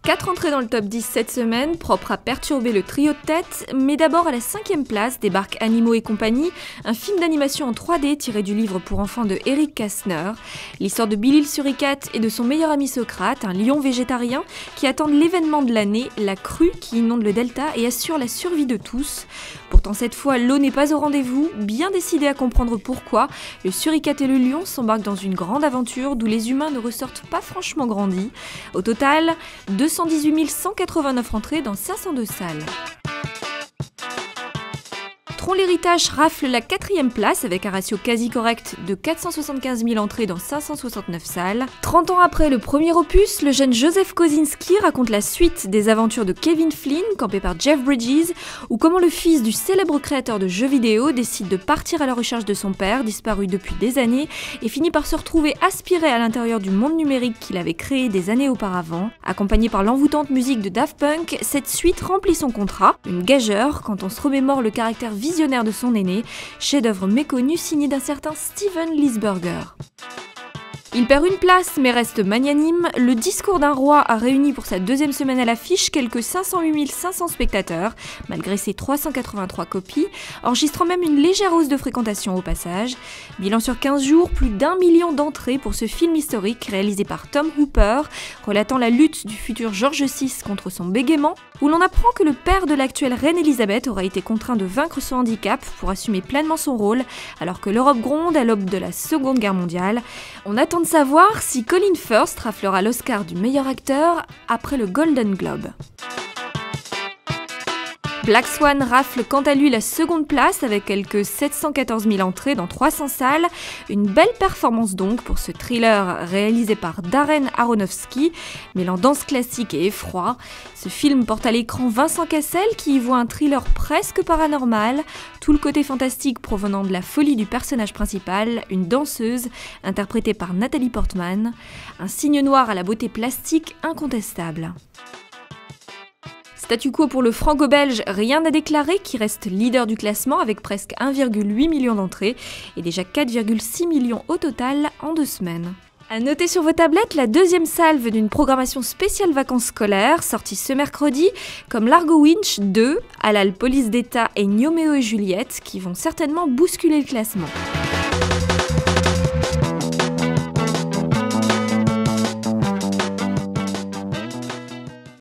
4 entrées dans le top 10 cette semaine, propres à perturber le trio de tête, mais d'abord à la 5e place débarque Animaux et compagnie, un film d'animation en 3D tiré du livre pour enfants de Eric Kästner. L'histoire de Billy le suricate et de son meilleur ami Socrate, un lion végétarien qui attendent l'événement de l'année, la crue qui inonde le delta et assure la survie de tous. Pourtant cette fois, l'eau n'est pas au rendez-vous, bien décidé à comprendre pourquoi, le suricate et le lion s'embarquent dans une grande aventure d'où les humains ne ressortent pas franchement grandis. Au total, 218 189 entrées dans 502 salles. Tron l'héritage rafle la 4e place avec un ratio quasi correct de 475 000 entrées dans 569 salles. 30 ans après le premier opus, le jeune Joseph Kosinski raconte la suite des aventures de Kevin Flynn, campé par Jeff Bridges, ou comment le fils du célèbre créateur de jeux vidéo décide de partir à la recherche de son père, disparu depuis des années, et finit par se retrouver aspiré à l'intérieur du monde numérique qu'il avait créé des années auparavant. Accompagné par l'envoûtante musique de Daft Punk, cette suite remplit son contrat, une gageure quand on se remémore le caractère visionnaire de son aîné, chef-d'œuvre méconnu signé d'un certain Steven Lisberger. Il perd une place mais reste magnanime, le discours d'un roi a réuni pour sa 2e semaine à l'affiche quelques 508 500 spectateurs, malgré ses 383 copies, enregistrant même une légère hausse de fréquentation au passage. Bilan sur 15 jours, plus d'1 million d'entrées pour ce film historique réalisé par Tom Hooper, relatant la lutte du futur George VI contre son bégaiement, où l'on apprend que le père de l'actuelle reine Elisabeth aura été contraint de vaincre son handicap pour assumer pleinement son rôle, alors que l'Europe gronde à l'aube de la Seconde Guerre mondiale. On attend de savoir si Colin Firth raflera l'Oscar du meilleur acteur après le Golden Globe. Black Swan rafle quant à lui la 2e place avec quelques 714 000 entrées dans 300 salles. Une belle performance donc pour ce thriller réalisé par Darren Aronofsky, mêlant danse classique et effroi. Ce film porte à l'écran Vincent Cassel qui y voit un thriller presque paranormal, tout le côté fantastique provenant de la folie du personnage principal, une danseuse interprétée par Nathalie Portman, un cygne noir à la beauté plastique incontestable. Statu quo pour le franco-belge Rien à déclarer qui reste leader du classement avec presque 1,8 million d'entrées et déjà 4,6 millions au total en 2 semaines. À noter sur vos tablettes la 2e salve d'une programmation spéciale vacances scolaires sortie ce mercredi, comme Largo Winch 2, Halal Police d'État et Gnoméo et Juliette qui vont certainement bousculer le classement.